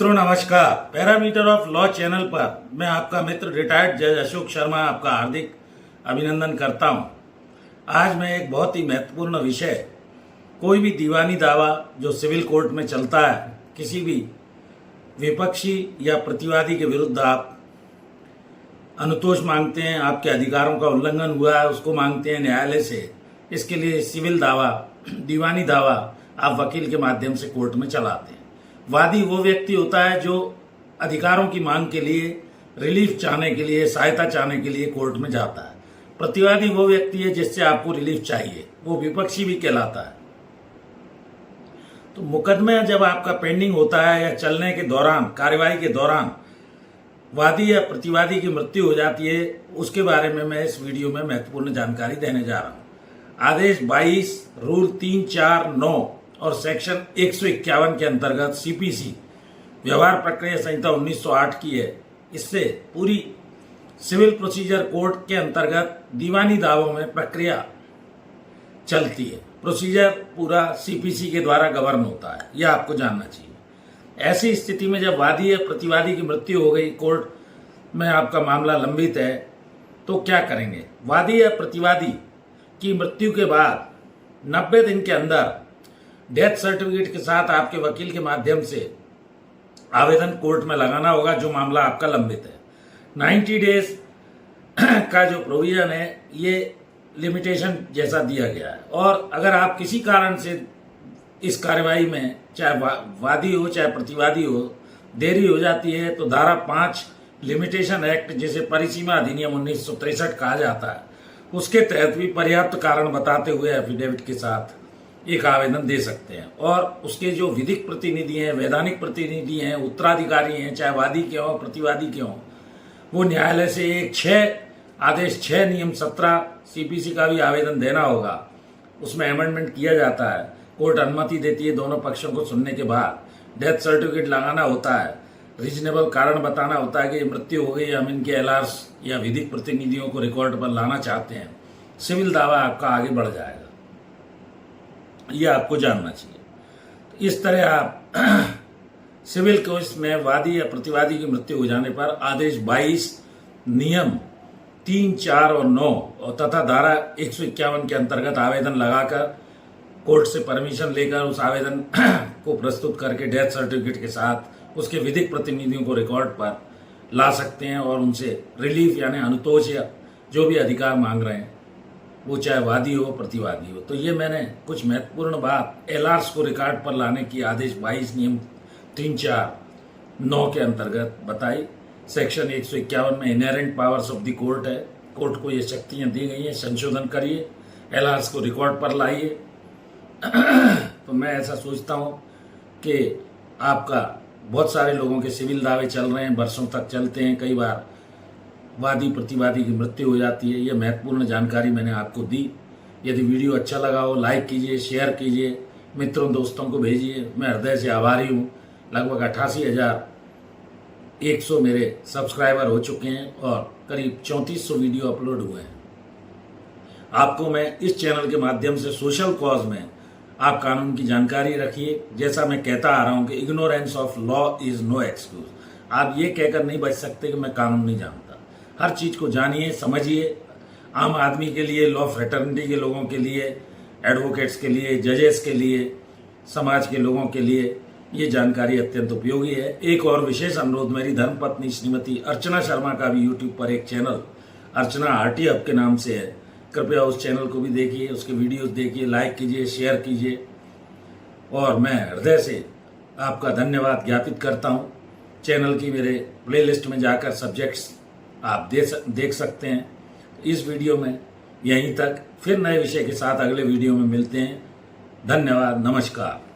मित्रों नमस्कार। Parameter of law channel पर मैं आपका मित्र रिटायर्ड जज अशोक शर्मा आपका हार्दिक अभिनंदन करता हूं। आज मैं एक बहुत ही महत्वपूर्ण विषय, कोई भी दीवानी दावा जो सिविल कोर्ट में चलता है, किसी भी विपक्षी या प्रतिवादी के विरुद्ध आप अनुतोष मांगते हैं, आपके अधिकारों का उल्लंघन हुआ है, उसको मांगते हैं न्यायालय से। इसके लिए सिविल दावा, दीवानी दावा आप वकील के माध्यम से कोर्ट में चलाते हैं। वादी वो व्यक्ति होता है जो अधिकारों की मांग के लिए, रिलीफ चाहने के लिए, सहायता चाहने के लिए कोर्ट में जाता है। प्रतिवादी वो व्यक्ति है जिससे आपको रिलीफ चाहिए, वो विपक्षी भी कहलाता है। तो मुकदमे जब आपका पेंडिंग होता है या चलने के दौरान, कार्यवाही के दौरान वादी या प्रतिवादी की मृत्यु हो जाती है, उसके बारे में मैं इस वीडियो में महत्वपूर्ण जानकारी देने जा रहा हूं। आदेश 22 रूल 349 और सेक्शन 151 के अंतर्गत सीपीसी व्यवहार प्रक्रिया संहिता 1908 की है। इससे पूरी सिविल प्रोसीजर कोड के अंतर्गत दीवानी दावों में प्रक्रिया चलती है। प्रोसीजर पूरा सीपीसी के द्वारा गवर्न होता है, यह आपको जानना चाहिए। ऐसी स्थिति में जब वादी या प्रतिवादी की मृत्यु हो गई, कोर्ट में आपका मामला लंबित है, तो क्या करेंगे? वादी या प्रतिवादी की मृत्यु के बाद 90 दिन के अंदर डेथ सर्टिफिकेट के साथ आपके वकील के माध्यम से आवेदन कोर्ट में लगाना होगा, जो मामला आपका लंबित है। 90 डेज का जो प्रोविजन है, ये लिमिटेशन जैसा दिया गया है। और अगर आप किसी कारण से इस कार्यवाही में, चाहे वादी हो चाहे प्रतिवादी हो, देरी हो जाती है, तो धारा 5 लिमिटेशन एक्ट, जिसे परिसीमा अधिनियम 1963 कहा जाता है, उसके तहत भी पर्याप्त कारण बताते हुए एफिडेविट के साथ एक आवेदन दे सकते हैं। और उसके जो विधिक प्रतिनिधि हैं, वैधानिक प्रतिनिधि हैं, उत्तराधिकारी हैं, चाहे वादी के हों प्रतिवादी के हों, वो न्यायालय से एक आदेश 6 नियम 17 सीपीसी का भी आवेदन देना होगा। उसमें अमेंडमेंट किया जाता है, कोर्ट अनुमति देती है दोनों पक्षों को सुनने के बाद। डेथ सर्टिफिकेट लगाना होता है, रीजनेबल कारण बताना होता है कि मृत्यु हो गई, हम इनके एलआर्स या विधिक प्रतिनिधियों को रिकॉर्ड पर लाना चाहते हैं। सिविल दावा आपका आगे बढ़ जाएगा, ये आपको जानना चाहिए। इस तरह आप सिविल केस में वादी या प्रतिवादी की मृत्यु हो जाने पर आदेश 22 नियम 3, 4 और 9 और तथा धारा 151 के अंतर्गत आवेदन लगाकर कोर्ट से परमिशन लेकर उस आवेदन को प्रस्तुत करके डेथ सर्टिफिकेट के साथ उसके विधिक प्रतिनिधियों को रिकॉर्ड पर ला सकते हैं और उनसे रिलीफ यानी अनुतोष या जो भी अधिकार मांग रहे हैं, वो चाहे वादी हो प्रतिवादी हो। तो ये मैंने कुछ महत्वपूर्ण बात एलआर्स को रिकॉर्ड पर लाने की आदेश 22 नियम 3, 4, 9 के अंतर्गत बताई। सेक्शन 151 में inherent powers of the court है, कोर्ट को ये शक्तियां दी गई हैं, संशोधन करिए, एलआर्स को रिकॉर्ड पर लाइए। तो मैं ऐसा सोचता हूं कि आपका बहुत सारे लोगों के सिविल दावे चल रहे हैं, बरसों तक चलते हैं, कई बार वादी प्रतिवादी की मृत्यु हो जाती है। यह महत्वपूर्ण जानकारी मैंने आपको दी। यदि वीडियो अच्छा लगा हो, लाइक कीजिए, शेयर कीजिए, मित्रों दोस्तों को भेजिए। मैं हृदय से आभारी हूँ। लगभग 88,100 मेरे सब्सक्राइबर हो चुके हैं और करीब 3400 वीडियो अपलोड हुए हैं। आपको मैं इस चैनल के माध्यम से सोशल कॉज में आप कानून की जानकारी रखिए। जैसा मैं कहता आ रहा हूँ कि ignorance of law is no excuse. आप ये कहकर नहीं बच सकते कि मैं कानून नहीं जानता। हर चीज को जानिए, समझिए। आम आदमी के लिए, लॉ फ्रेटर्निटी के लोगों के लिए, एडवोकेट्स के लिए, जजेस के लिए, समाज के लोगों के लिए ये जानकारी अत्यंत उपयोगी है। एक और विशेष अनुरोध, मेरी धर्मपत्नी श्रीमती अर्चना शर्मा का भी यूट्यूब पर एक चैनल अर्चना आरटी हब के नाम से है। कृपया उस चैनल को भी देखिए, उसके वीडियोस देखिए, लाइक कीजिए, शेयर कीजिए। और मैं हृदय से आपका धन्यवाद ज्ञापित करता हूँ। चैनल की मेरे प्लेलिस्ट में जाकर सब्जेक्ट्स आप देख सकते हैं। इस वीडियो में यहीं तक, फिर नए विषय के साथ अगले वीडियो में मिलते हैं। धन्यवाद, नमस्कार।